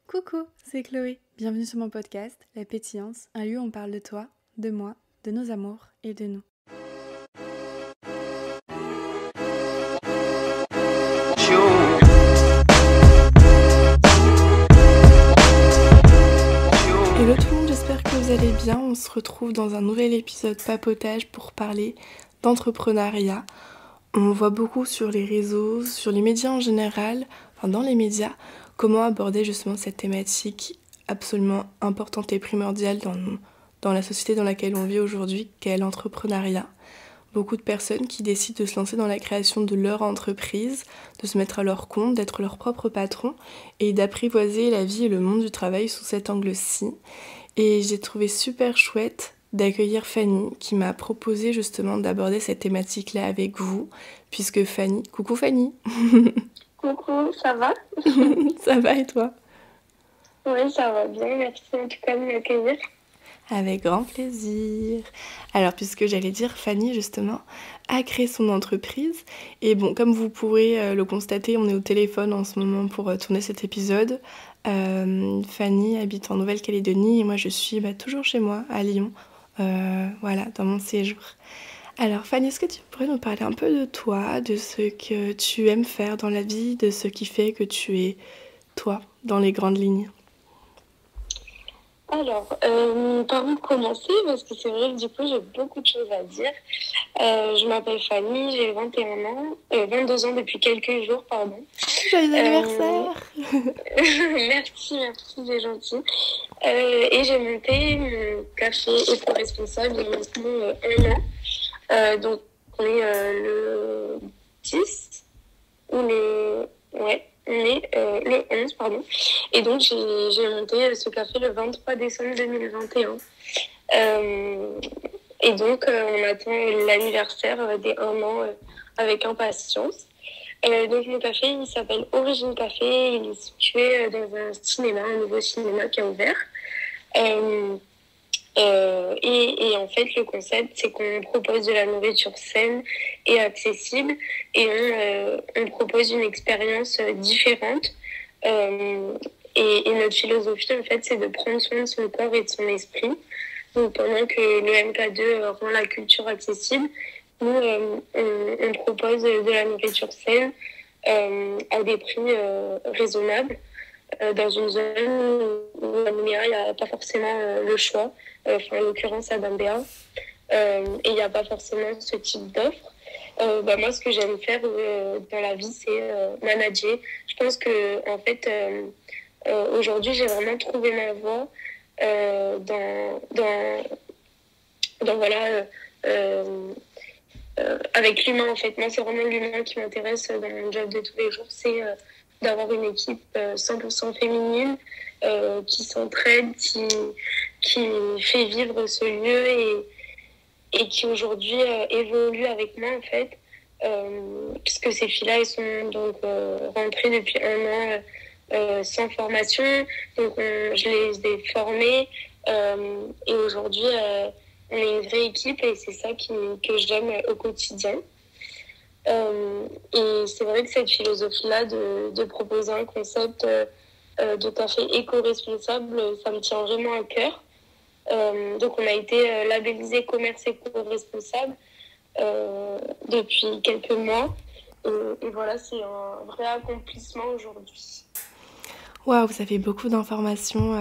Coucou, c'est Chloé. Bienvenue sur mon podcast, La Pétillance, un lieu où on parle de toi, de moi, de nos amours et de nous. Hello tout le monde, j'espère que vous allez bien. On se retrouve dans un nouvel épisode papotage pour parler d'entrepreneuriat. On voit beaucoup sur les réseaux, sur les médias en général, enfin dans les médias, comment aborder justement cette thématique absolument importante et primordiale dans la société dans laquelle on vit aujourd'hui, qu'est l'entrepreneuriat. Beaucoup de personnes qui décident de se lancer dans la création de leur entreprise, de se mettre à leur compte, d'être leur propre patron et d'apprivoiser la vie et le monde du travail sous cet angle-ci. Et j'ai trouvé super chouette d'accueillir Fanny qui m'a proposé justement d'aborder cette thématique-là avec vous, puisque Fanny... Coucou Fanny. Coucou, ça va? Ça va et toi? Oui, ça va bien, merci en tout cas de m'accueillir. Avec grand plaisir. Alors, puisque j'allais dire, Fanny, justement, a créé son entreprise. Et bon, comme vous pourrez le constater, on est au téléphone en ce moment pour tourner cet épisode. Fanny habite en Nouvelle-Calédonie et moi, je suis toujours chez moi, à Lyon, voilà, dans mon séjour. Alors, Fanny, est-ce que tu pourrais nous parler un peu de toi, de ce que tu aimes faire dans la vie, de ce qui fait que tu es toi, dans les grandes lignes? Alors, par où commencer? Parce que c'est vrai que du coup, j'ai beaucoup de choses à dire. Je m'appelle Fanny, j'ai 21 ans, 22 ans depuis quelques jours, pardon. Joyeux anniversaire! Merci, c'est gentil. Et j'ai monté mon café éco-responsable il y a maintenant 1 an. Donc, on est le 10 ou le... Ouais. On est le 11, pardon. Et donc, j'ai monté ce café le 23 décembre 2021. Et donc, on attend l'anniversaire des 1 an avec impatience. Donc, mon café, il s'appelle Origine Café. Il est situé dans un cinéma, un nouveau cinéma qui a ouvert. Et en fait, le concept, c'est qu'on propose de la nourriture saine et accessible et on propose une expérience différente. Et notre philosophie, en fait, c'est de prendre soin de son corps et de son esprit. Donc, pendant que le MK2 rend la culture accessible, nous, on propose de la nourriture saine à des prix raisonnables. Dans une zone où à Nouméa, il n'y a pas forcément le choix, en l'occurrence à Bambéa, et il n'y a pas forcément ce type d'offre. Moi, ce que j'aime faire dans la vie, c'est manager. Je pense que, en fait, aujourd'hui, j'ai vraiment trouvé ma voie avec l'humain, en fait. Moi, c'est vraiment l'humain qui m'intéresse dans mon job de tous les jours. C'est d'avoir une équipe 100% féminine qui s'entraide, qui fait vivre ce lieu et qui aujourd'hui évolue avec moi, en fait. Puisque ces filles-là, elles sont donc rentrées depuis 1 an sans formation. Donc, je les ai formées. Et aujourd'hui, on est une vraie équipe et c'est ça que j'aime au quotidien. Et c'est vrai que cette philosophie-là de proposer un concept de café éco-responsable, ça me tient vraiment à cœur. Donc, on a été labellisé commerce éco-responsable depuis quelques mois. Et voilà, c'est un vrai accomplissement aujourd'hui. Waouh, ça fait beaucoup d'informations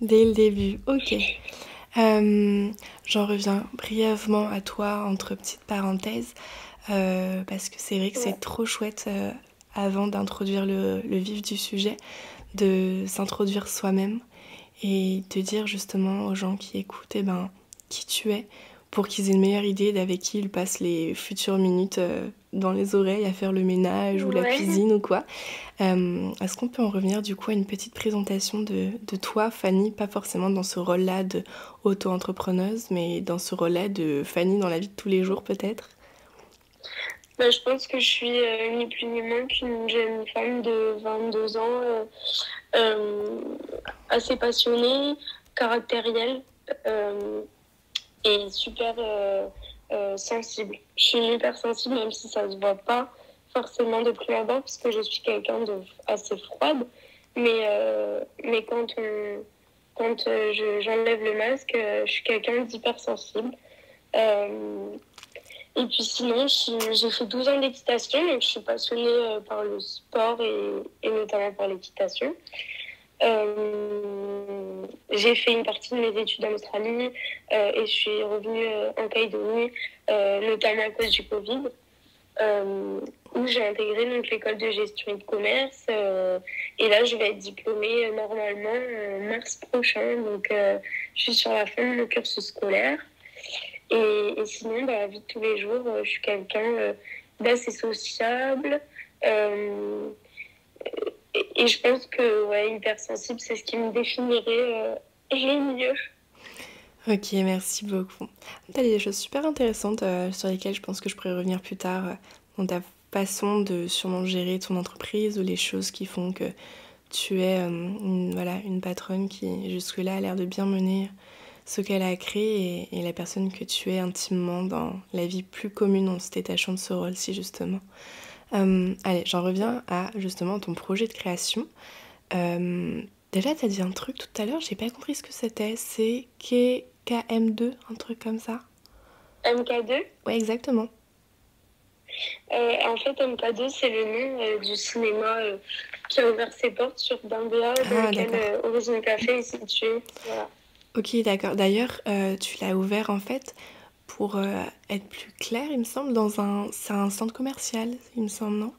dès le début. Ok. J'en reviens brièvement à toi, entre petites parenthèses, parce que c'est vrai que c'est trop chouette, avant d'introduire le vif du sujet, de s'introduire soi-même et de dire justement aux gens qui écoutent qui tu es, pour qu'ils aient une meilleure idée d'avec qui ils passent les futures minutes dans les oreilles à faire le ménage ou la cuisine ou quoi. Est-ce qu'on peut en revenir du coup à une petite présentation de toi, Fanny, pas forcément dans ce rôle-là de auto-entrepreneuse, mais dans ce rôle-là de Fanny dans la vie de tous les jours peut-être? Je pense que je suis ni plus ni moins qu'une jeune femme de 22 ans, assez passionnée, caractérielle et super sensible. Je suis hyper sensible, même si ça se voit pas forcément de prime abord, parce que je suis quelqu'un de assez froide. Mais quand j'enlève le masque, je suis quelqu'un d'hypersensible. Euh, et puis sinon, j'ai fait 12 ans d'équitation, donc je suis passionnée par le sport et notamment par l'équitation. J'ai fait une partie de mes études en Australie et je suis revenue en Calédonie, notamment à cause du Covid, où j'ai intégré donc l'école de gestion et de commerce. Et là, je vais être diplômée normalement en mars prochain. Donc, je suis sur la fin de mon cursus scolaire. Et sinon, dans la vie de tous les jours, je suis quelqu'un d'assez sociable. Et je pense que ouais, hypersensible, c'est ce qui me définirait le mieux. Ok, merci beaucoup. Tu as des choses super intéressantes sur lesquelles je pense que je pourrais revenir plus tard dans ta façon de sûrement gérer ton entreprise ou les choses qui font que tu es une patronne qui jusque-là a l'air de bien mener ce qu'elle a créé et la personne que tu es intimement dans la vie plus commune en se détachant de ce rôle-ci justement. Allez, j'en reviens à justement ton projet de création. Déjà, tu as dit un truc tout à l'heure, j'ai pas compris ce que c'était. C'est KM2, un truc comme ça? MK2. Ouais, exactement. En fait, MK2, c'est le nom du cinéma qui a ouvert ses portes sur Dambéa, dans Ah, lequel d'accord. Origin Café est situé. Voilà. Ok, d'accord. D'ailleurs, tu l'as ouvert en fait pour être plus clair, il me semble, c'est un centre commercial, il me semble, non?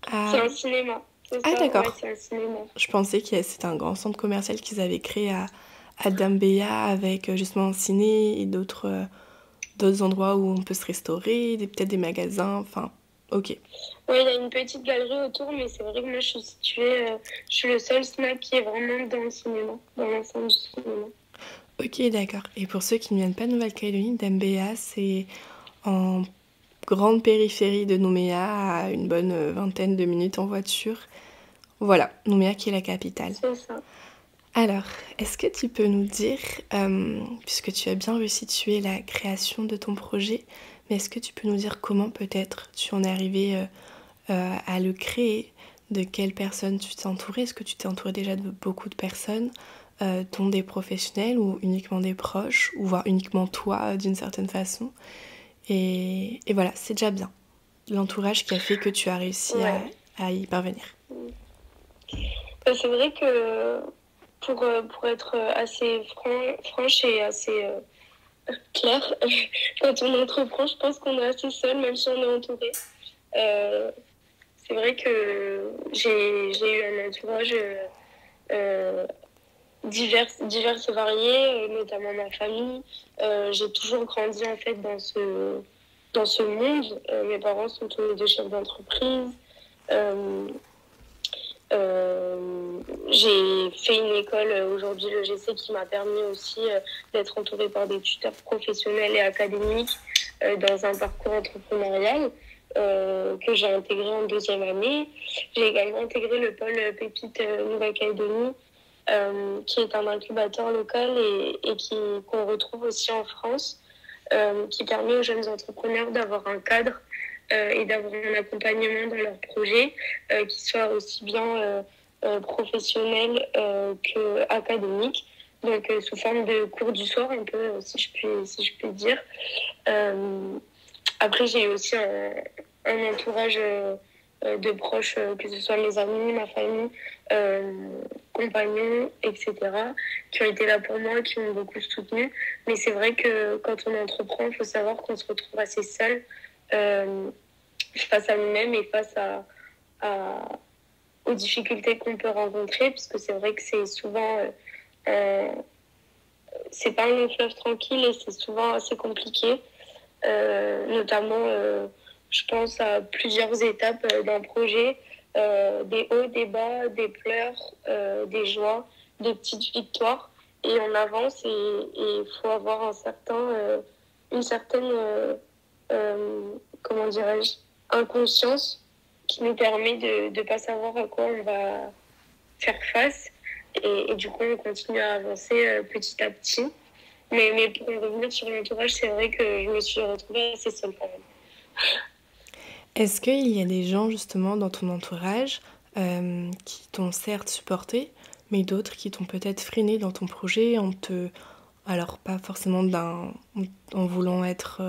C'est Ah, un cinéma, c'est ah ça, ouais, d'accord. c'est un cinéma. Je pensais que c'était un grand centre commercial qu'ils avaient créé à Dambeya avec justement un ciné et d'autres endroits où on peut se restaurer, peut-être des magasins, enfin, ok. Ouais, il y a une petite galerie autour, mais c'est vrai que moi, je suis le seul snack qui est vraiment dans le cinéma, dans l'enceinte du cinéma. Ok, d'accord. Et pour ceux qui ne viennent pas de Nouvelle-Calédonie, Dambeya, c'est en grande périphérie de Nouméa, à une bonne vingtaine de minutes en voiture. Voilà, Nouméa qui est la capitale. C'est ça. Alors, est-ce que tu peux nous dire, puisque tu as bien resitué la création de ton projet, mais est-ce que tu peux nous dire comment peut-être tu en es arrivé à le créer, de quelles personnes tu t'es entouré? Est-ce que tu t'es entouré déjà de beaucoup de personnes, dont des professionnels ou uniquement des proches, ou voire uniquement toi d'une certaine façon? Et voilà, c'est déjà bien. L'entourage qui a fait que tu as réussi Ouais. à y parvenir. C'est vrai que pour être assez franche et assez claire, quand on entreprend, je pense qu'on est assez seul, même si on est entouré. Euh, c'est vrai que j'ai eu un entourage euh, divers et variés, notamment ma famille. J'ai toujours grandi en fait dans ce monde. Mes parents sont tous les deux chefs d'entreprise. Euh, j'ai fait une école aujourd'hui, le GC, qui m'a permis aussi d'être entourée par des tuteurs professionnels et académiques dans un parcours entrepreneurial que j'ai intégré en deuxième année. J'ai également intégré le pôle Pépite Nouvelle-Calédonie, qui est un incubateur local et qu'on retrouve aussi en France, qui permet aux jeunes entrepreneurs d'avoir un cadre et d'avoir un accompagnement dans leurs projets qui soit aussi bien professionnel qu'académique. Donc, sous forme de cours du soir, un peu, si je puis dire. Après, j'ai eu aussi un entourage de proches, que ce soit mes amis, ma famille, compagnons, etc., qui ont été là pour moi, qui m'ont beaucoup soutenu. Mais c'est vrai que quand on entreprend, il faut savoir qu'on se retrouve assez seul face à nous-mêmes et face aux difficultés qu'on peut rencontrer, puisque c'est vrai que c'est souvent... c'est pas un long fleuve tranquille et c'est souvent assez compliqué. Notamment, je pense à plusieurs étapes d'un projet, des hauts, des bas, des pleurs, des joies, des petites victoires. Et on avance et il faut avoir une certaine, comment dirais-je, inconscience qui nous permet de ne pas savoir à quoi on va faire face. Et du coup, on continue à avancer petit à petit. Mais pour en revenir sur l'entourage, c'est vrai que je me suis retrouvée assez seule quand même. Est-ce qu'il y a des gens justement dans ton entourage qui t'ont certes supporté, mais d'autres qui t'ont peut-être freiné dans ton projet alors pas forcément en voulant être,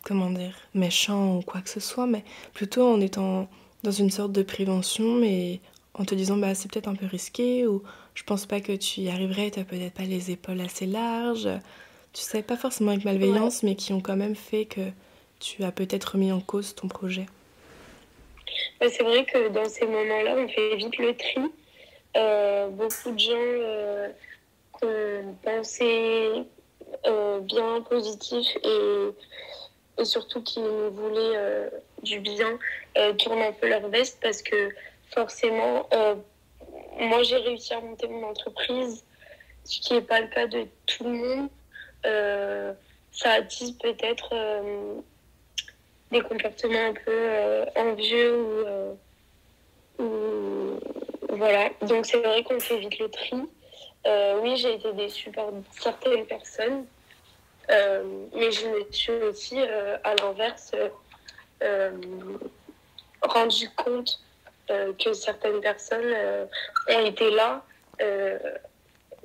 comment dire, méchant ou quoi que ce soit, mais plutôt en étant dans une sorte de prévention, mais en te disant bah c'est peut-être un peu risqué ou je pense pas que tu y arriverais, t'as peut-être pas les épaules assez larges, tu sais, pas forcément avec Ouais. malveillance, mais qui ont quand même fait que tu as peut-être remis en cause ton projet. C'est vrai que dans ces moments-là, on fait vite le tri. Beaucoup de gens qu'on pensait bien positifs et surtout qui nous voulaient du bien tournent un peu leur veste parce que forcément, moi j'ai réussi à monter mon entreprise, ce qui n'est pas le cas de tout le monde. Euh, Ça attise peut-être des comportements un peu envieux ou voilà. Donc c'est vrai qu'on fait vite le tri. Oui, j'ai été déçue par certaines personnes, mais je me suis aussi, à l'inverse, euh, rendu compte que certaines personnes ont été là, euh,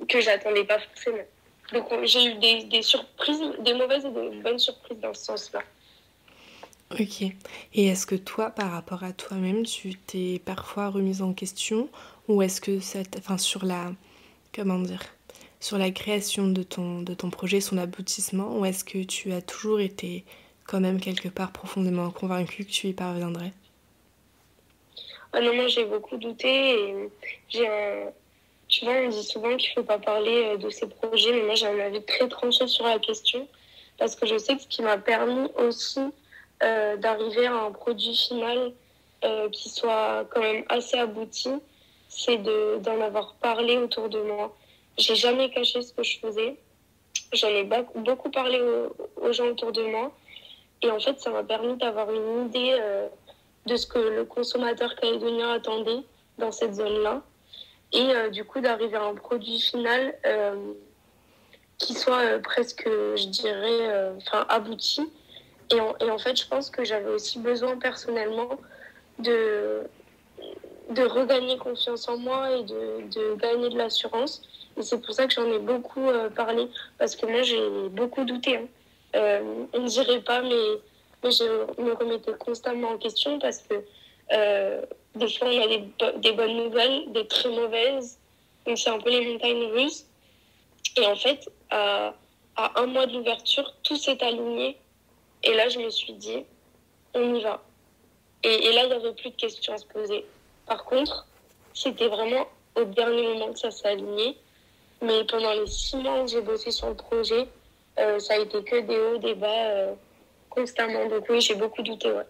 que j'attendais pas forcément. Donc j'ai eu des surprises, des mauvaises et des bonnes surprises dans ce sens-là. Ok. Et est-ce que toi, par rapport à toi-même, tu t'es parfois remise en question ou est-ce que enfin, comment dire, sur la création de ton projet, son aboutissement, ou est-ce que tu as toujours été quand même quelque part profondément convaincue que tu y parviendrais? Ah non, moi j'ai beaucoup douté et j'ai un... Tu vois, on dit souvent qu'il faut pas parler de ses projets, mais moi j'ai un avis très tranché sur la question parce que je sais que ce qui m'a permis aussi d'arriver à un produit final qui soit quand même assez abouti, c'est d'en avoir parlé autour de moi. J'ai jamais caché ce que je faisais. J'en ai beaucoup parlé aux gens autour de moi. Et en fait, ça m'a permis d'avoir une idée de ce que le consommateur calédonien attendait dans cette zone-là. Et du coup, d'arriver à un produit final qui soit presque, je dirais, abouti. Et en fait, je pense que j'avais aussi besoin personnellement de, de regagner confiance en moi et de gagner de l'assurance. Et c'est pour ça que j'en ai beaucoup parlé, parce que moi, j'ai beaucoup douté. Hein. On ne dirait pas, mais je me remettais constamment en question parce que des fois, on a des bonnes nouvelles, des très mauvaises. Donc, c'est un peu les montagnes russes. Et en fait, à un mois de l'ouverture, tout s'est aligné. Et là, je me suis dit, on y va. Et là, il n'y avait plus de questions à se poser. Par contre, c'était vraiment au dernier moment que ça s'est aligné. Mais pendant les 6 mois où j'ai bossé sur le projet, ça a été que des hauts, des bas constamment. Donc oui, j'ai beaucoup douté, ouais.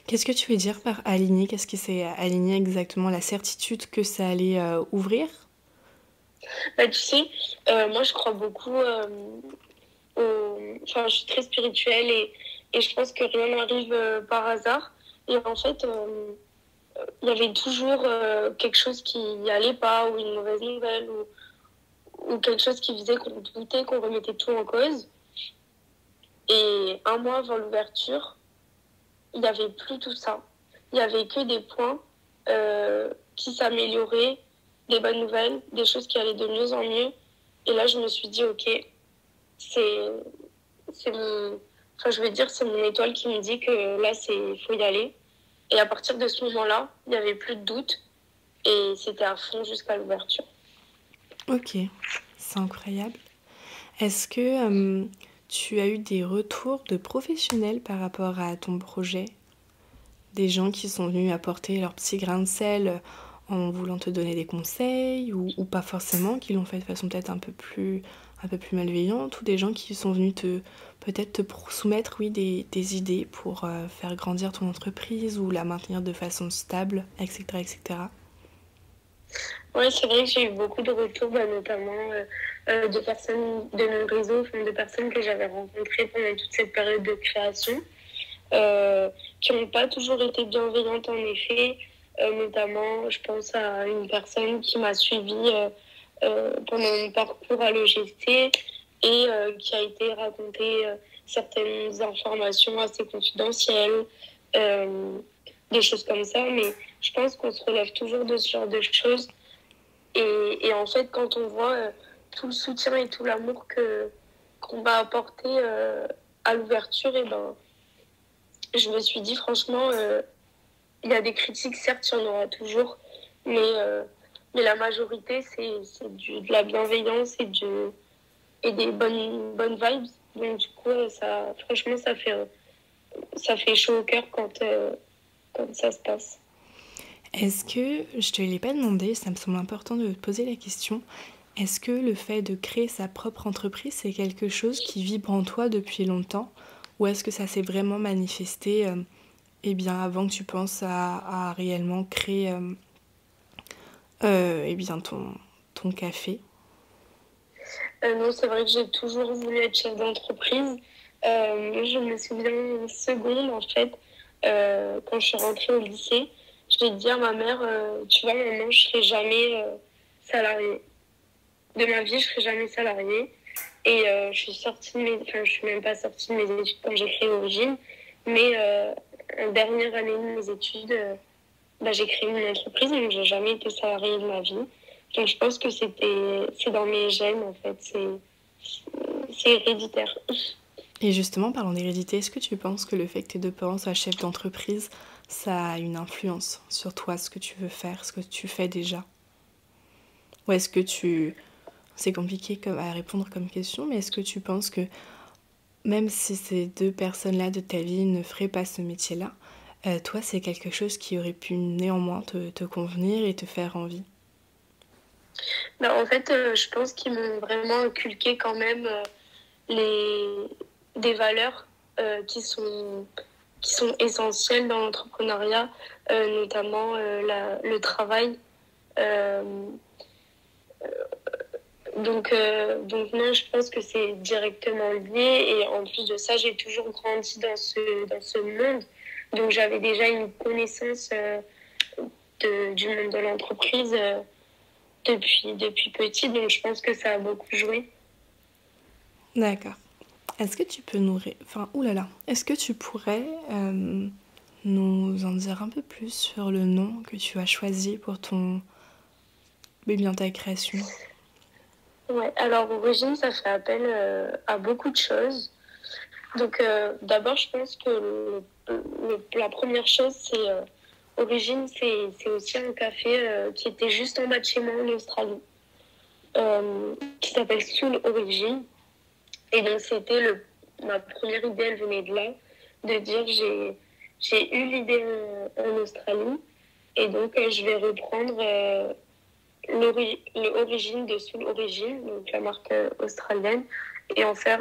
Qu'est-ce que tu veux dire par aligner? Qu'est-ce qui s'est aligné exactement? La certitude que ça allait ouvrir? Bah, tu sais, moi, je crois beaucoup Enfin, je suis très spirituelle et je pense que rien n'arrive par hasard. Et en fait, il y avait toujours quelque chose qui n'y allait pas, ou une mauvaise nouvelle, ou quelque chose qui faisait qu'on doutait, qu'on remettait tout en cause. Et un mois avant l'ouverture, il n'y avait plus tout ça. Il n'y avait que des points qui s'amélioraient, des bonnes nouvelles, des choses qui allaient de mieux en mieux. Et là, je me suis dit, ok, c'est, c'est mon, enfin, je veux dire, c'est mon étoile qui me dit que là, faut y aller. Et à partir de ce moment-là, il n'y avait plus de doute et c'était à fond jusqu'à l'ouverture. Ok, c'est incroyable. Est-ce que tu as eu des retours de professionnels par rapport à ton projet? Des gens qui sont venus apporter leur petit grain de sel en voulant te donner des conseils ou pas forcément, qui l'ont fait de façon peut-être un peu plus malveillante ou des gens qui sont venus peut-être te soumettre oui, des idées pour faire grandir ton entreprise ou la maintenir de façon stable, etc. etc. Ouais, c'est vrai que j'ai eu beaucoup de retours, bah, notamment de personnes de mon réseau, enfin, de personnes que j'avais rencontrées pendant toute cette période de création, qui n'ont pas toujours été bienveillantes en effet. Notamment, je pense à une personne qui m'a suivie pendant mon parcours à l'EGC et qui a été raconter certaines informations assez confidentielles. Euh, des choses comme ça, mais je pense qu'on se relève toujours de ce genre de choses. Et en fait, quand on voit tout le soutien et tout l'amour qu'on va apporter à l'ouverture, et ben, je me suis dit, franchement, il y a des critiques, certes, il y en aura toujours, mais la majorité, de la bienveillance et des bonnes vibes. Donc, du coup, franchement, ça fait chaud au cœur quand ça se passe. Est-ce que, je te l'ai pas demandé, ça me semble important de te poser la question, est-ce que le fait de créer sa propre entreprise, c'est quelque chose qui vibre en toi depuis longtemps, ou est-ce que ça s'est vraiment manifesté eh bien, avant que tu penses à réellement créer eh bien, ton café? Non, c'est vrai que j'ai toujours voulu être chef d'entreprise. Je me souviens une seconde, en fait, quand je suis rentrée au lycée, je vais dire à ma mère, tu vois, maman, je serai jamais salariée. De ma vie, je serai jamais salariée. Et je suis même pas sortie de mes études quand j'ai créé Origine, mais en dernière année de mes études, j'ai créé une entreprise, donc j'ai jamais été salariée de ma vie. Donc je pense que c'est dans mes gènes, en fait, c'est héréditaire. Et justement, parlons d'hérédité, est-ce que tu penses que le fait que tes deux parents soient chefs d'entreprise, ça a une influence sur toi, ce que tu veux faire, ce que tu fais déjà? Ou est-ce que c'est compliqué à répondre comme question, mais est-ce que tu penses que même si ces deux personnes-là de ta vie ne feraient pas ce métier-là, toi, c'est quelque chose qui aurait pu néanmoins te convenir et te faire envie? En fait, je pense qu'ils m'ont vraiment inculqué quand même des valeurs qui sont essentielles dans l'entrepreneuriat, notamment le travail. Euh, donc non, je pense que c'est directement lié. Et en plus de ça, j'ai toujours grandi dans ce monde. Donc j'avais déjà une connaissance du monde de l'entreprise depuis petit. Donc je pense que ça a beaucoup joué. D'accord. Est-ce que tu peux est-ce que tu pourrais nous en dire un peu plus sur le nom que tu as choisi pour ta création? Ouais, alors Origine, ça fait appel à beaucoup de choses. Donc d'abord, je pense que la première chose, c'est Origine, c'est aussi un café qui était juste en bas de chez moi en Australie, qui s'appelle Soul Origine. Et donc ma première idée, elle venait de là, de dire j'ai eu l'idée en Australie, et donc je vais reprendre l'origine de Soul Origine, donc la marque australienne, et en faire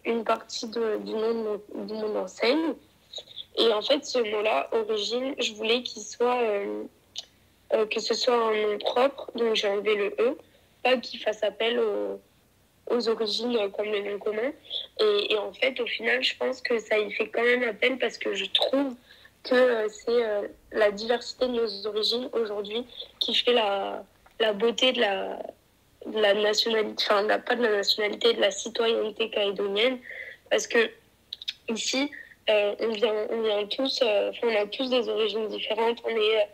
une partie du nom de mon enseigne. Et en fait, ce mot-là, origine, je voulais que ce soit un nom propre, donc j'ai enlevé le E, pas qu'il fasse appel aux origines comme le nom commun. Et en fait, au final, je pense que ça y fait quand même appel parce que je trouve que c'est la diversité de nos origines aujourd'hui qui fait la beauté de la nationalité, enfin, pas de la nationalité, de la citoyenneté calédonienne. Parce que ici, on vient tous, on a tous des origines différentes, on est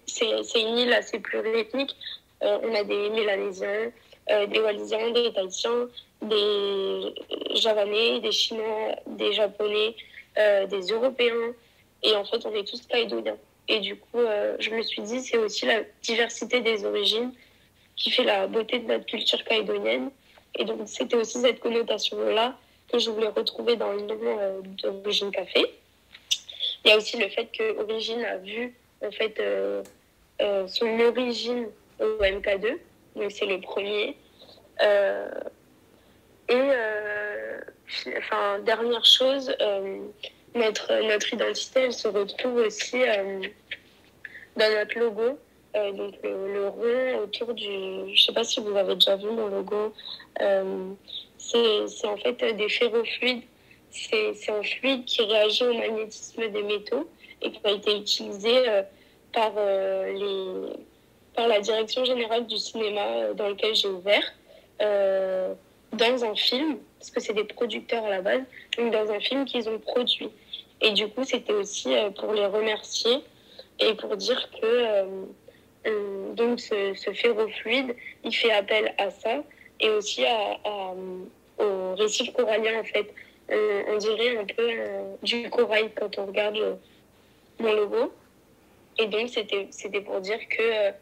c'est une île assez pluriethnique. On a des Mélanésiens, des Wallisiens, des Tahitiens, des Javanais, des Chinois, des Japonais, des Européens. Et en fait, on est tous calédoniens. Et du coup, je me suis dit, c'est aussi la diversité des origines qui fait la beauté de notre culture calédonienne. Et donc, c'était aussi cette connotation-là que je voulais retrouver dans le nom d'Origine Café. Il y a aussi le fait que Origine a vu en fait son origine au MK2, donc c'est le premier. Dernière chose, notre identité, elle se retrouve aussi dans notre logo. Donc le rond autour je sais pas si vous avez déjà vu mon logo, c'est en fait des ferrofluides. C'est un fluide qui réagit au magnétisme des métaux et qui a été utilisé par, par la direction générale du cinéma dans lequel j'ai ouvert, dans un film, parce que c'est des producteurs à la base, donc dans un film qu'ils ont produit. Et du coup, c'était aussi pour les remercier et pour dire que donc ce ferrofluide, il fait appel à ça et aussi au récif corallien en fait. On dirait un peu du corail quand on regarde mon logo. Et donc c'était pour dire que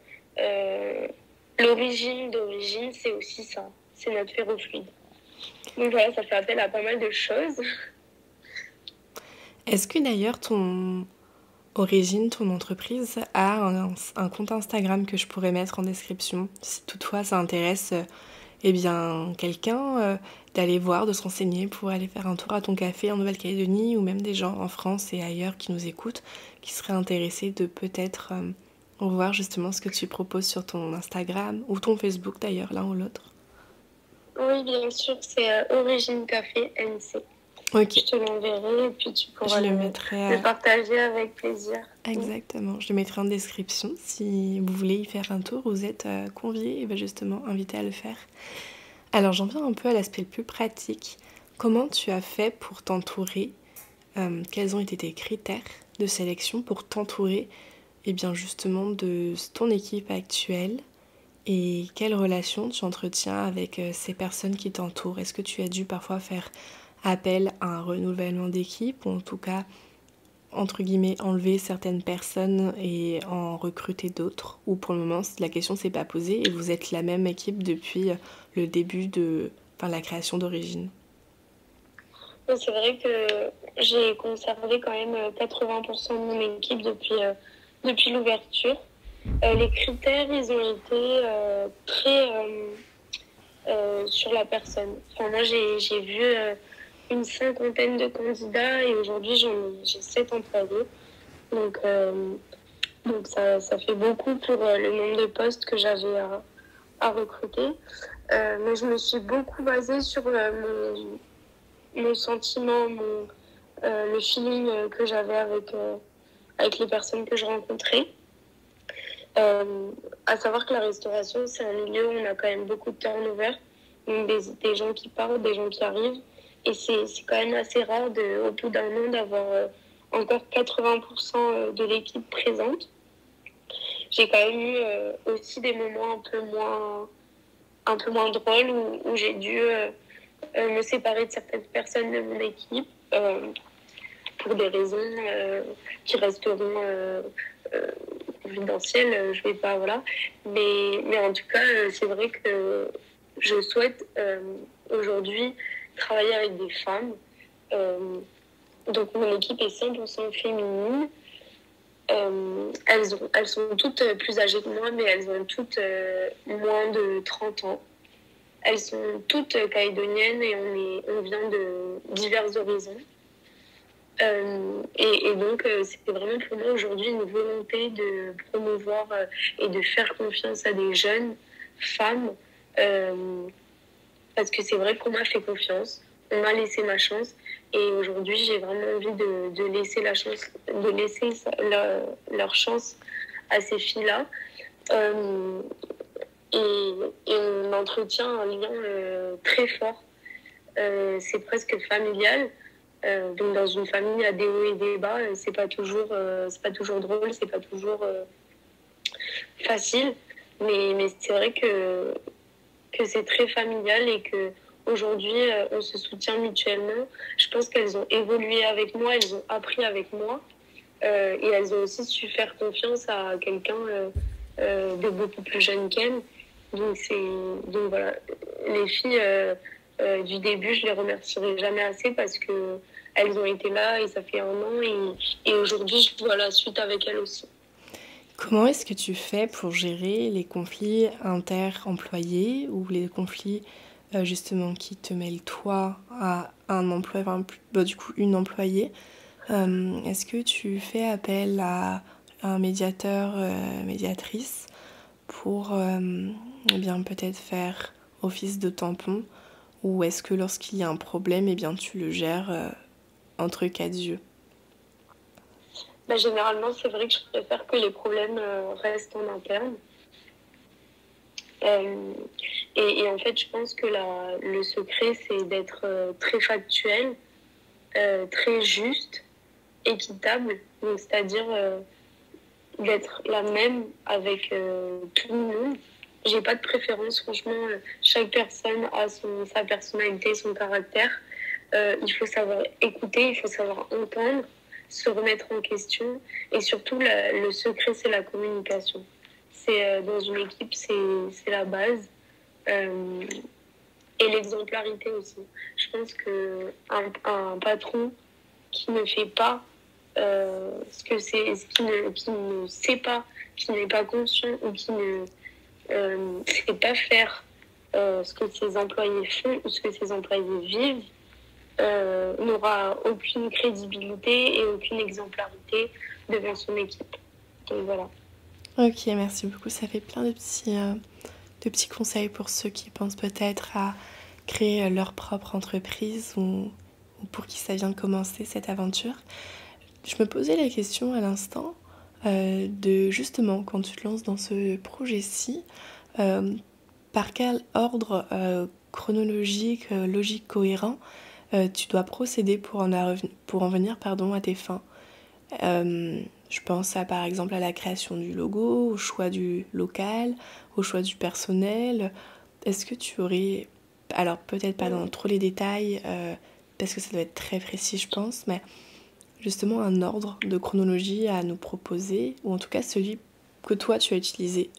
l'origine d'origine, c'est aussi ça, c'est notre ferrofluide. Donc voilà, ça fait appel à pas mal de choses. Est-ce que d'ailleurs ton Origine, ton entreprise, a un compte Instagram que je pourrais mettre en description si toutefois ça intéresse eh bien, quelqu'un d'aller voir, de se renseigner pour aller faire un tour à ton café en Nouvelle-Calédonie ou même des gens en France et ailleurs qui nous écoutent, qui seraient intéressés de peut-être voir justement ce que tu proposes sur ton Instagram ou ton Facebook d'ailleurs, l'un ou l'autre. Oui, bien sûr, c'est Origine Café NC. Ok. Je te l'enverrai et puis tu pourras le mettrai, le partager avec plaisir. Exactement, je le mettrai en description. Si vous voulez y faire un tour, vous êtes conviés et bien justement invités à le faire. Alors j'en viens un peu à l'aspect le plus pratique. Comment tu as fait pour t'entourer Quels ont été tes critères de sélection pour t'entourer et bien justement de ton équipe actuelle? Et quelles relations tu entretiens avec ces personnes qui t'entourent? Est-ce que tu as dû parfois faire appel à un renouvellement d'équipe ou en tout cas, entre guillemets, enlever certaines personnes et en recruter d'autres? Ou pour le moment, la question s'est pas posée et vous êtes la même équipe depuis le début de la création d'origine? C'est vrai que j'ai conservé quand même 80% de mon équipe depuis l'ouverture. Les critères, ils ont été très sur la personne. Enfin, moi, j'ai vu une cinquantaine de candidats et aujourd'hui, j'ai 7 employés. Donc ça fait beaucoup pour le nombre de postes que j'avais à recruter. Mais je me suis beaucoup basée sur mon sentiment, le feeling que j'avais avec les personnes que je rencontrais. À savoir que la restauration, c'est un milieu où on a quand même beaucoup de turnover, donc des gens qui partent, des gens qui arrivent. Et c'est quand même assez rare, au bout d'un an, d'avoir encore 80% de l'équipe présente. J'ai quand même eu aussi des moments un peu moins drôles où j'ai dû me séparer de certaines personnes de mon équipe pour des raisons qui resteront confidentielles. Je vais pas, voilà. Mais en tout cas, c'est vrai que je souhaite aujourd'hui travailler avec des femmes. Donc mon équipe est 100% féminine. Elles sont toutes plus âgées que moi, mais elles ont toutes moins de 30 ans. Elles sont toutes calédoniennes et on vient de divers horizons. Et donc, c'était vraiment pour moi aujourd'hui une volonté de promouvoir et de faire confiance à des jeunes femmes. Parce que c'est vrai qu'on m'a fait confiance, on m'a laissé ma chance. Et aujourd'hui, j'ai vraiment envie de laisser leur chance à ces filles-là. Et on entretient un lien très fort. C'est presque familial. Donc dans une famille, il y a des hauts et des bas. C'est pas toujours drôle, c'est pas toujours facile. Mais c'est vrai que c'est très familial et que aujourd'hui on se soutient mutuellement. Je pense qu'elles ont évolué avec moi, elles ont appris avec moi et elles ont aussi su faire confiance à quelqu'un de beaucoup plus jeune qu'elles. Donc voilà, les filles du début, je les remercierai jamais assez parce que elles ont été là et ça fait un an et aujourd'hui je vois la suite avec elles aussi. Comment est-ce que tu fais pour gérer les conflits inter-employés ou les conflits justement qui te mêlent toi à un employé, du coup une employée? Est-ce que tu fais appel à un médiateur, médiatrice pour eh bien peut-être faire office de tampon, ou est-ce que lorsqu'il y a un problème, eh bien tu le gères entre quatre yeux? Généralement, c'est vrai que je préfère que les problèmes restent en interne. Et en fait, je pense que le secret, c'est d'être très factuel, très juste, équitable, donc c'est-à-dire d'être la même avec tout le monde. J'ai pas de préférence, franchement, chaque personne a sa personnalité, son caractère. Il faut savoir écouter, il faut savoir entendre, se remettre en question, et surtout le secret, c'est la communication. C'est dans une équipe, c'est la base. Et l'exemplarité aussi. Je pense qu'un patron qui ne fait pas ce que c'est, qui ne sait pas, qui n'est pas conscient ou qui ne sait pas faire ce que ses employés font ou ce que ses employés vivent, n'aura aucune crédibilité et aucune exemplarité devant son équipe. Donc voilà. Ok, merci beaucoup. Ça fait plein de petits conseils pour ceux qui pensent peut-être à créer leur propre entreprise ou pour qui ça vient de commencer cette aventure. Je me posais la question à l'instant de justement quand tu te lances dans ce projet-ci, par quel ordre chronologique, logique, cohérent tu dois procéder pour en venir à tes fins. Je pense par exemple à la création du logo, au choix du local, au choix du personnel. Est-ce que tu aurais, alors peut-être pas dans trop les détails, parce que ça doit être très précis je pense, mais justement un ordre de chronologie à nous proposer, ou en tout cas celui que toi tu as utilisé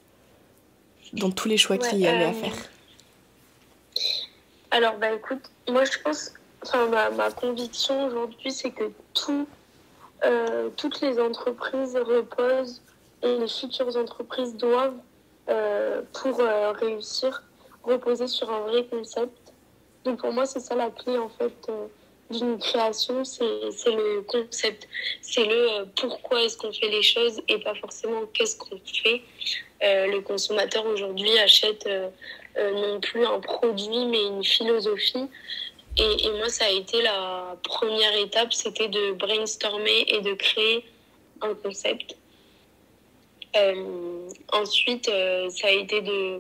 dans tous les choix qu'il y a eu à faire. Alors bah écoute, moi je pense, ma conviction aujourd'hui c'est que toutes les entreprises reposent et les futures entreprises doivent, pour réussir, reposer sur un vrai concept. Donc pour moi, c'est ça la clé en fait d'une création, c'est le concept. C'est le pourquoi est-ce qu'on fait les choses et pas forcément qu'est-ce qu'on fait. Le consommateur aujourd'hui achète non plus un produit mais une philosophie. Et moi, ça a été la première étape, c'était de brainstormer et de créer un concept. Ensuite, ça a été de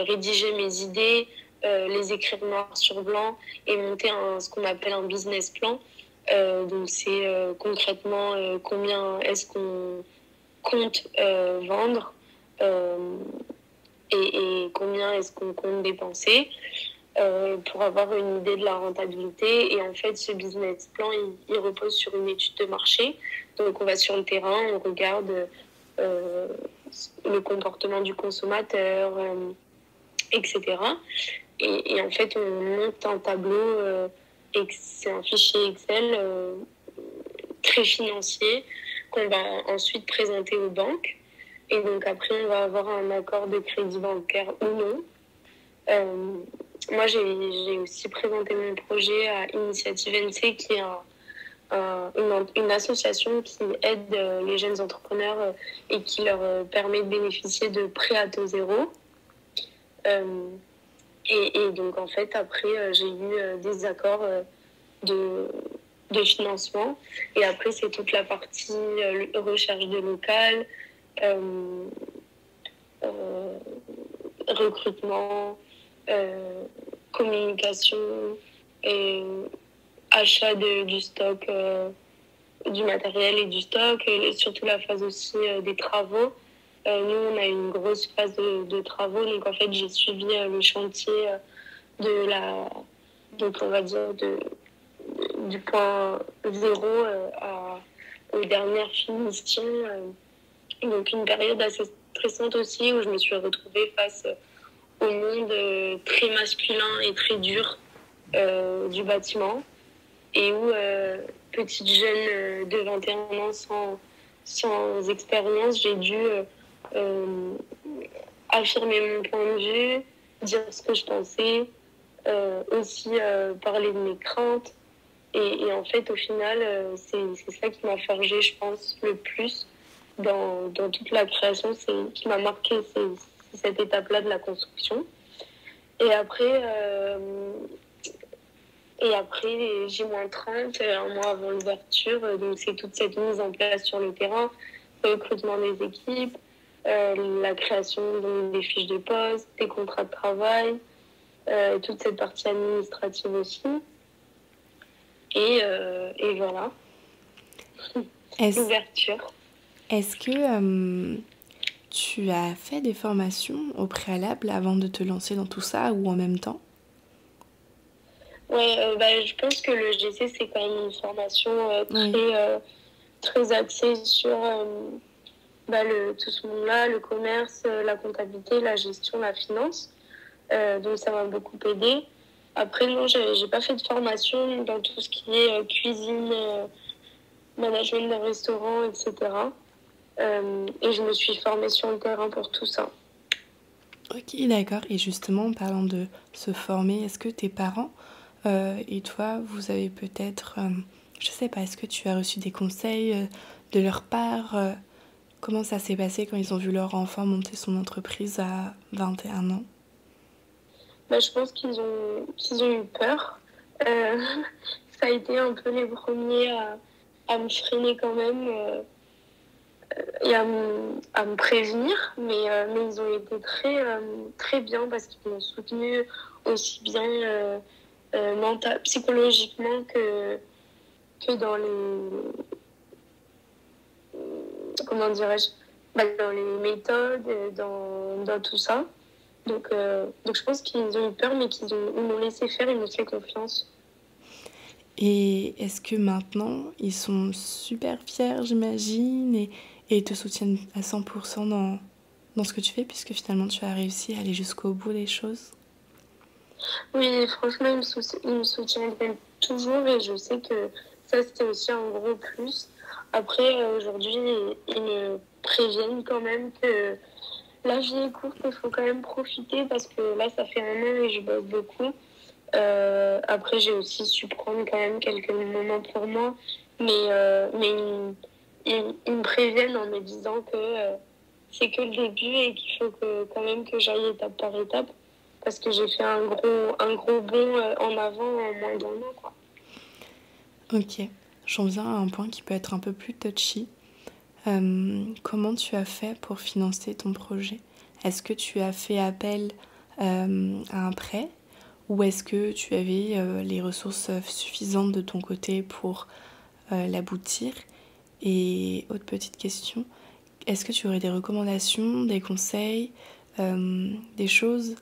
rédiger mes idées, les écrire noir sur blanc et monter ce qu'on appelle un business plan. Donc, c'est concrètement combien est-ce qu'on compte vendre et combien est-ce qu'on compte dépenser. Pour avoir une idée de la rentabilité. Et en fait, ce business plan, il repose sur une étude de marché. Donc, on va sur le terrain, on regarde le comportement du consommateur, etc. Et en fait, on monte un tableau, et c'est un fichier Excel très financier qu'on va ensuite présenter aux banques. Et donc, après, on va avoir un accord de crédit bancaire ou non. Moi, j'ai aussi présenté mon projet à Initiative NC, qui est une association qui aide les jeunes entrepreneurs et qui leur permet de bénéficier de prêts à taux zéro. Et donc, en fait, après, j'ai eu des accords de financement. Et après, c'est toute la partie recherche de local, recrutement, communication et achat du stock, du matériel et du stock, et surtout la phase aussi des travaux. Nous, on a une grosse phase de travaux, donc en fait, j'ai suivi le chantier donc on va dire du point zéro aux dernières finitions. Donc une période assez stressante aussi, où je me suis retrouvée face au monde très masculin et très dur du bâtiment, et où petite jeune de 21 ans sans expérience, j'ai dû affirmer mon point de vue, dire ce que je pensais, aussi parler de mes craintes. Et en fait, au final, c'est ça qui m'a forgé, je pense, le plus dans toute la création, qui m'a marqué, c'est cette étape-là de la construction. Et après, J-30, un mois avant l'ouverture, donc c'est toute cette mise en place sur le terrain, le recrutement des équipes, la création donc, des fiches de poste, des contrats de travail, toute cette partie administrative aussi. Et voilà. Est-ce, l'ouverture. est-ce que tu as fait des formations au préalable avant de te lancer dans tout ça ou en même temps? Ouais, je pense que le GC, c'est quand même une formation Oui. très axée sur tout ce monde-là, le commerce, la comptabilité, la gestion, la finance. Donc ça m'a beaucoup aidé. Après, non, j'ai pas fait de formation dans tout ce qui est cuisine, management d'un restaurant, etc. Et je me suis formée sur le terrain pour tout ça. Ok, d'accord. Et justement, en parlant de se former, est-ce que tes parents et toi, vous avez peut-être, je sais pas, est-ce que tu as reçu des conseils de leur part comment ça s'est passé quand ils ont vu leur enfant monter son entreprise à 21 ans? Je pense qu'ils ont eu peur. Euh, Ça a été un peu les premiers à me freiner quand même et à me prévenir, mais ils ont été très bien parce qu'ils m'ont soutenu aussi bien psychologiquement que dans comment dirais-je, dans les méthodes, dans tout ça. Donc je pense qu'ils ont eu peur, mais ils m'ont laissé faire, ils m'ont fait confiance. Et est-ce que maintenant, ils sont super fiers, j'imagine, et te soutiennent à 100% dans ce que tu fais, puisque finalement tu as réussi à aller jusqu'au bout des choses? Oui, franchement, ils me soutiendront toujours et je sais que ça, c'est aussi un gros plus. Après, aujourd'hui, ils me préviennent quand même que la vie est courte, il faut quand même profiter parce que là, ça fait 1 an et je bosse beaucoup. Après, j'ai aussi su prendre quand même quelques moments pour moi, mais ils me préviennent en me disant que c'est que le début et qu'il faut quand même que j'aille étape par étape parce que j'ai fait un gros bond en avant en moins d'1 an, quoi. Ok, j'en viens à un point qui peut être un peu plus touchy. Comment tu as fait pour financer ton projet? Est-ce que tu as fait appel à un prêt ou est-ce que tu avais les ressources suffisantes de ton côté pour l'aboutir? Et autre petite question, est-ce que tu aurais des recommandations, des conseils, des choses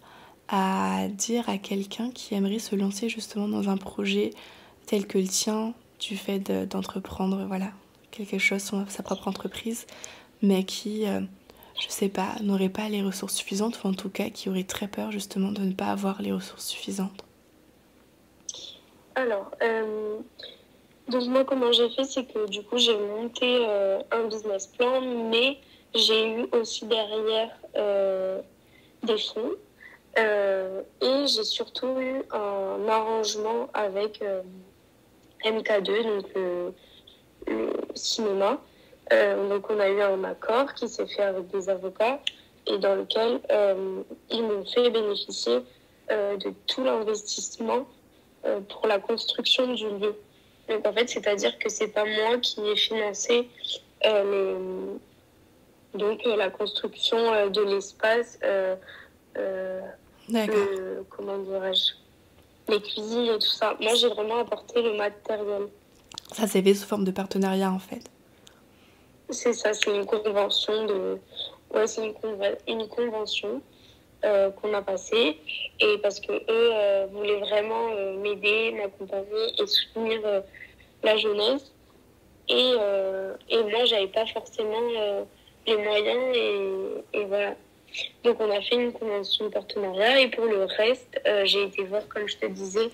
à dire à quelqu'un qui aimerait se lancer justement dans un projet tel que le tien, du fait d'entreprendre, voilà, quelque chose, sa propre entreprise, mais qui, je sais pas, n'aurait pas les ressources suffisantes, ou en tout cas qui aurait très peur justement de ne pas avoir les ressources suffisantes? Alors, donc moi, comment j'ai fait, c'est que du coup, j'ai monté un business plan, mais j'ai eu aussi derrière des fonds. Et j'ai surtout eu un arrangement avec MK2, donc le cinéma. Donc on a eu un accord qui s'est fait avec des avocats et dans lequel ils m'ont fait bénéficier de tout l'investissement pour la construction du lieu. Donc en fait, c'est-à-dire que c'est pas moi qui ai financé la construction de l'espace, euh, D'accord. comment dirais-je, les cuisines et tout ça. Moi, j'ai vraiment apporté le matériel. Ça s'est fait sous forme de partenariat en fait. C'est ça, c'est une convention de. Ouais, c'est une convention qu'on a passée. Et parce que eux voulaient vraiment m'aider, m'accompagner et soutenir la jeunesse. Et moi, j'avais pas forcément les moyens. Et voilà. Donc, on a fait une convention de partenariat. Et pour le reste, j'ai été voir, comme je te disais,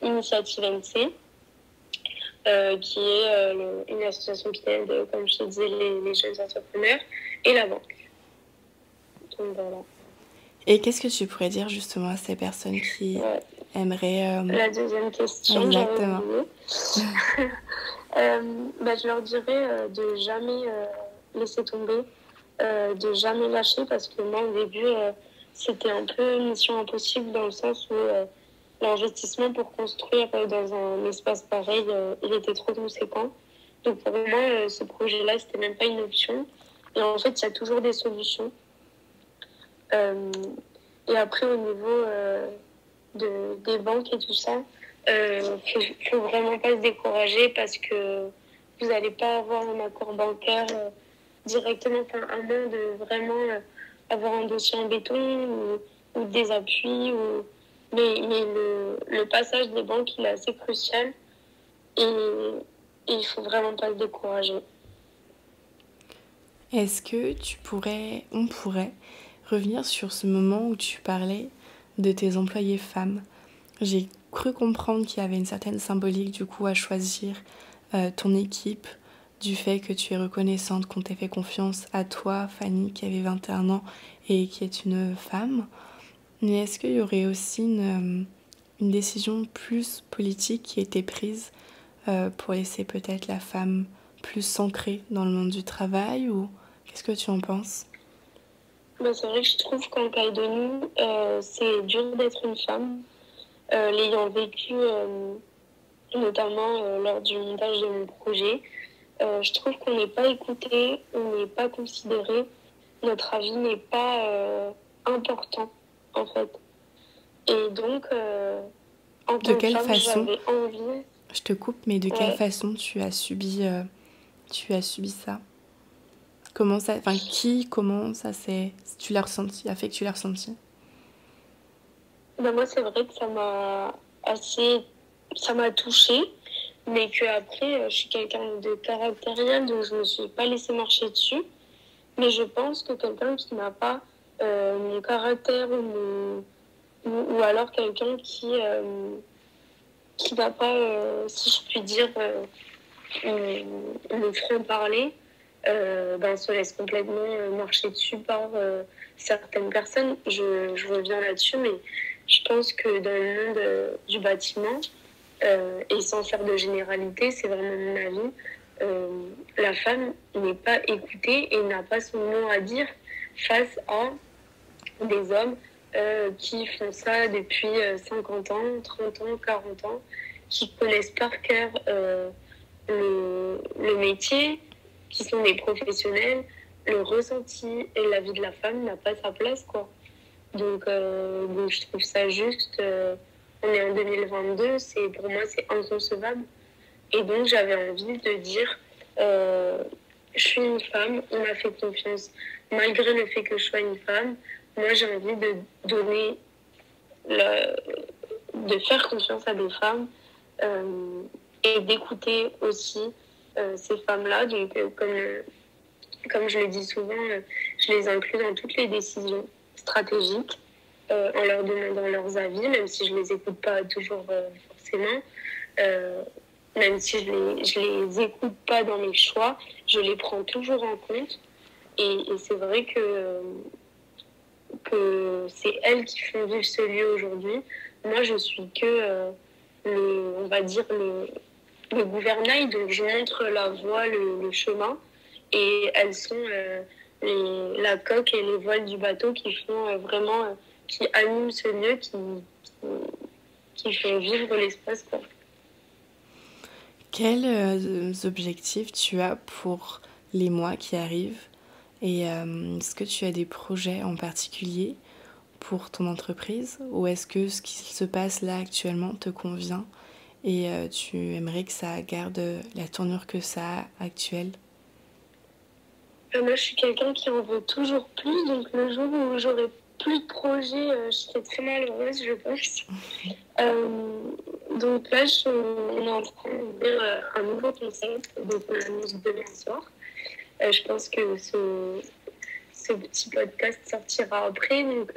Initiative NC. Qui est une association qui aide, comme je te disais, les jeunes entrepreneurs et la banque. Donc voilà. Et qu'est-ce que tu pourrais dire justement à ces personnes qui Ouais. aimeraient... La deuxième question, j'avais Exactement. oublié. Je leur dirais de jamais laisser tomber, de jamais lâcher parce que moi, au début, c'était un peu mission impossible dans le sens où l'investissement pour construire dans un espace pareil, il était trop conséquent. Donc pour moi, ce projet-là, c'était même pas une option. Et en fait, il y a toujours des solutions. Euh, et après, au niveau des banques et tout ça, faut vraiment pas se décourager parce que vous n'allez pas avoir un accord bancaire directement, enfin, à moins de vraiment avoir un dossier en béton ou des appuis. Mais le passage des banques, il est assez crucial et il faut vraiment pas se décourager. Est-ce que on pourrait revenir sur ce moment où tu parlais de tes employées femmes? J'ai cru comprendre qu'il y avait une certaine symbolique du coup à choisir ton équipe, du fait que tu es reconnaissante qu'on t'ait fait confiance à toi, Fanny, qui avait 21 ans et qui est une femme. Mais est-ce qu'il y aurait aussi une décision plus politique qui était prise pour laisser peut-être la femme plus s'ancrer dans le monde du travail, ou qu'est-ce que tu en penses? C'est vrai que je trouve qu'en Calédonie, c'est dur d'être une femme. L'ayant vécu notamment lors du montage de mon projet, je trouve qu'on n'est pas écouté, on n'est pas considéré, notre avis n'est pas important en fait. Et donc, en De tant que quelle femme, façon, j'avais envie. je te coupe, mais de quelle Ouais, façon tu as subi ça? Comment ça, enfin comment ça s'est, tu l'as ressenti, a fait que tu l'as ressenti? moi c'est vrai que ça m'a touchée, mais que après, je suis quelqu'un de caractériel, donc je me suis pas laissée marcher dessus. Mais je pense que quelqu'un qui n'a pas mon caractère ou alors quelqu'un qui n'a pas, si je puis dire, le franc-parler, se laisse complètement marcher dessus par certaines personnes. Je reviens là-dessus, mais je pense que dans le monde du bâtiment, et sans faire de généralité, c'est vraiment mon avis, la femme n'est pas écoutée et n'a pas son mot à dire face à des hommes qui font ça depuis 50 ans, 30 ans, 40 ans, qui connaissent par cœur le métier, qui sont des professionnels. Le ressenti et la vie de la femme n'a pas sa place, quoi. Donc je trouve ça juste. On est en 2022, pour moi, c'est inconcevable. Et donc, j'avais envie de dire, je suis une femme, on m'a fait confiance. Malgré le fait que je sois une femme, moi, j'ai envie de donner, de faire confiance à des femmes et d'écouter aussi ces femmes-là. Donc, comme je le dis souvent, je les inclus dans toutes les décisions stratégiques en leur demandant leurs avis, même si je les écoute pas toujours forcément. Même si je les écoute pas dans mes choix, je les prends toujours en compte. Et c'est vrai que c'est elles qui font vivre ce lieu aujourd'hui. Moi, je suis que, on va dire, le gouvernail. Donc, je montre la voie, le chemin. Et elles sont la coque et les voiles du bateau qui font vraiment, qui animent ce lieu, qui font vivre l'espace, quoi. Quels objectifs tu as pour les mois qui arrivent, et est-ce que tu as des projets en particulier pour ton entreprise, ou est-ce que ce qui se passe là actuellement te convient et tu aimerais que ça garde la tournure que ça a actuelle? Moi, je suis quelqu'un qui en veut toujours plus, donc le jour où j'aurai plus de projets, je serai très malheureuse, je pense. Donc là, on est en train d'ouvrir un nouveau concept, donc on l'annonce demain soir. Je pense que ce petit podcast sortira après, donc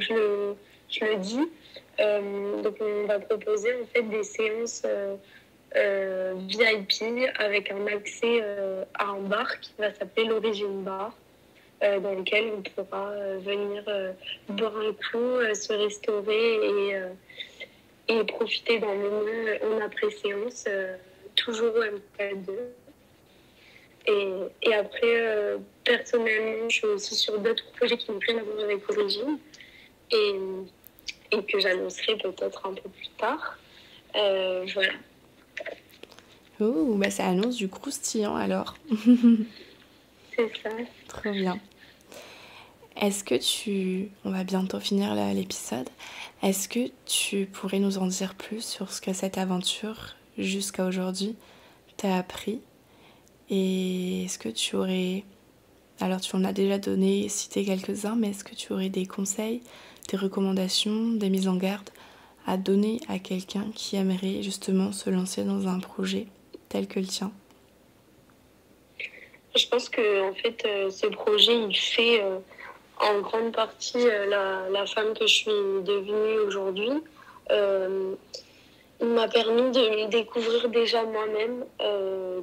je le dis. Donc on va proposer en fait des séances VIP avec un accès à un bar qui va s'appeler l'Origine Bar, dans lequel on pourra venir boire un coup, se restaurer et profiter d'un moment en après-séance, toujours au MK2. Et après, personnellement, je suis aussi sur d'autres projets qui n'ont rien à voir avec Origine et que j'annoncerai peut-être un peu plus tard. Voilà. Oh, bah ça annonce du croustillant alors. C'est ça. Trop bien. Est-ce que on va bientôt finir l'épisode. Est-ce que tu pourrais nous en dire plus sur ce que cette aventure jusqu'à aujourd'hui t'a appris, Et est-ce que tu aurais... Alors tu en as déjà donné, cité quelques-uns, mais est-ce que tu aurais des conseils, des recommandations, des mises en garde à donner à quelqu'un qui aimerait justement se lancer dans un projet tel que le tien? Je pense que en fait, ce projet, il fait en grande partie la femme que je suis devenue aujourd'hui. Euh, il m'a permis de me découvrir déjà moi-même,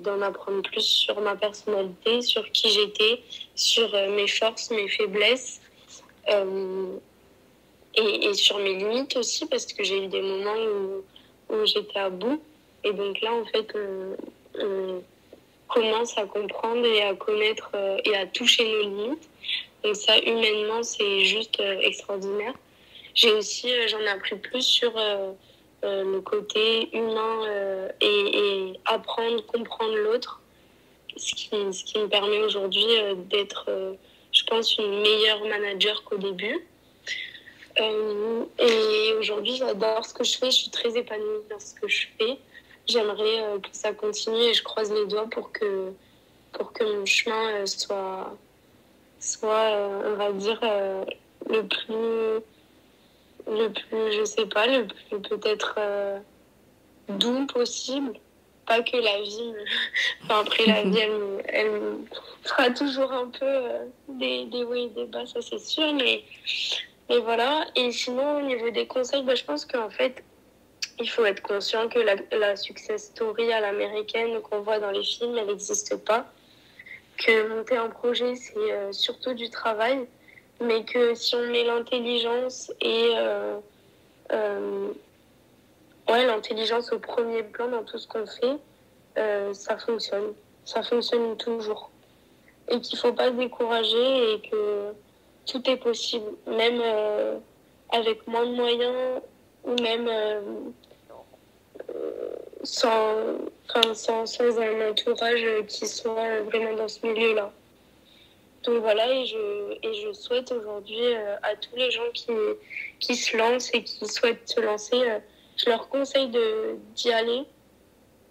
d'en apprendre plus sur ma personnalité, sur qui j'étais, sur mes forces, mes faiblesses, euh, et sur mes limites aussi, parce que j'ai eu des moments où j'étais à bout. Et donc là, en fait, on commence à comprendre et à connaître et à toucher nos limites. Donc ça, humainement, c'est juste extraordinaire. J'ai aussi, j'en ai appris plus sur le côté humain et apprendre, comprendre l'autre, ce qui me permet aujourd'hui d'être, je pense, une meilleure manager qu'au début. Et aujourd'hui, j'adore ce que je fais, je suis très épanouie dans ce que je fais. J'aimerais que ça continue et je croise les doigts pour que mon chemin soit on va dire, le plus, je sais pas, le plus peut-être doux possible. Pas que la vie enfin, après, la vie, elle me fera toujours un peu des hauts et des bas, ça c'est sûr, mais voilà. Et sinon, au niveau des conseils, je pense qu'en fait, il faut être conscient que la success story à l'américaine qu'on voit dans les films, elle n'existe pas. Que monter un projet, c'est surtout du travail, mais que si on met l'intelligence et l'intelligence au premier plan dans tout ce qu'on fait, ça fonctionne. Ça fonctionne toujours. Et qu'il ne faut pas se décourager et que tout est possible, même avec moins de moyens ou même sans un entourage qui soit vraiment dans ce milieu-là. Donc voilà, et je souhaite aujourd'hui à tous les gens qui se lancent et qui souhaitent se lancer, je leur conseille d'y aller.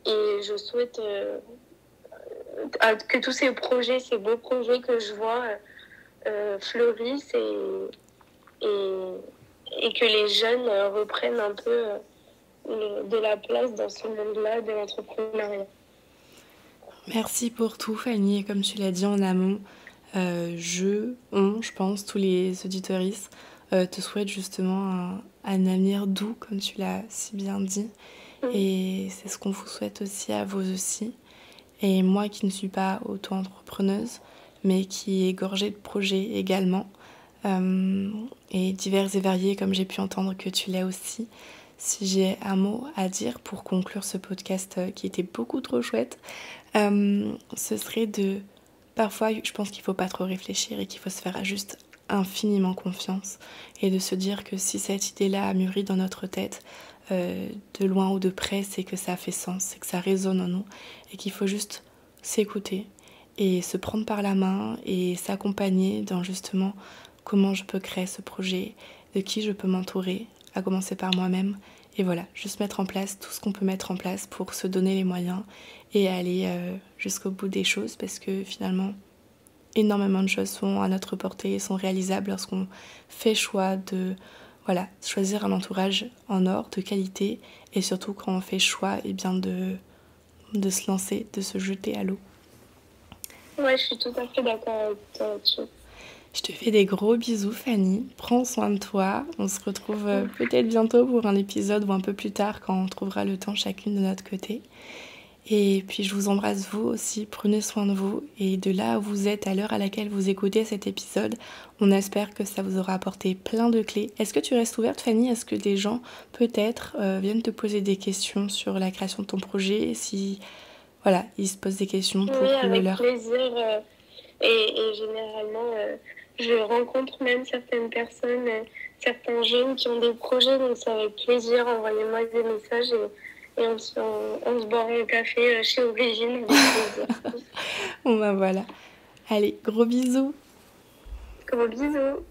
Et je souhaite que tous ces projets, ces beaux projets que je vois fleurissent et que les jeunes reprennent un peu de la place dans ce monde-là de l'entrepreneuriat. Merci pour tout, Fanny. Et comme tu l'as dit en amont, je pense, tous les auditeuristes te souhaitent justement un avenir doux, comme tu l'as si bien dit. Et c'est ce qu'on vous souhaite aussi à vous aussi. Et moi qui ne suis pas auto-entrepreneuse, mais qui est gorgée de projets également, et divers et variés, comme j'ai pu entendre que tu l'es aussi. Si j'ai un mot à dire pour conclure ce podcast qui était beaucoup trop chouette, ce serait de... Parfois, je pense qu'il ne faut pas trop réfléchir et qu'il faut se faire juste infiniment confiance et de se dire que si cette idée-là a mûri dans notre tête, de loin ou de près, c'est que ça fait sens, c'est que ça résonne en nous et qu'il faut juste s'écouter et se prendre par la main et s'accompagner dans justement comment je peux créer ce projet, de qui je peux m'entourer, à commencer par moi-même. Et voilà, juste mettre en place tout ce qu'on peut mettre en place pour se donner les moyens et aller jusqu'au bout des choses parce que finalement, énormément de choses sont à notre portée et sont réalisables lorsqu'on fait choix de choisir un entourage en or, de qualité et surtout quand on fait choix de se lancer, de se jeter à l'eau. Ouais, je suis tout à fait d'accord avec toi là-dessus. Je te fais des gros bisous, Fanny. Prends soin de toi. On se retrouve peut-être bientôt pour un épisode ou un peu plus tard quand on trouvera le temps chacune de notre côté. Et puis je vous embrasse vous aussi, prenez soin de vous. Et de là où vous êtes, à l'heure à laquelle vous écoutez cet épisode, on espère que ça vous aura apporté plein de clés. Est-ce que tu restes ouverte, Fanny? Est-ce que des gens, peut-être, viennent te poser des questions sur la création de ton projet? Si, voilà, ils se posent des questions pour oui, que avec leur... plaisir. Et généralement, je rencontre même certaines personnes, certains jeunes qui ont des projets, donc c'est avec plaisir. Envoyez-moi des messages et on se boira un café chez Origine avec plaisir. Bon ben voilà. Allez, gros bisous. Gros bisous.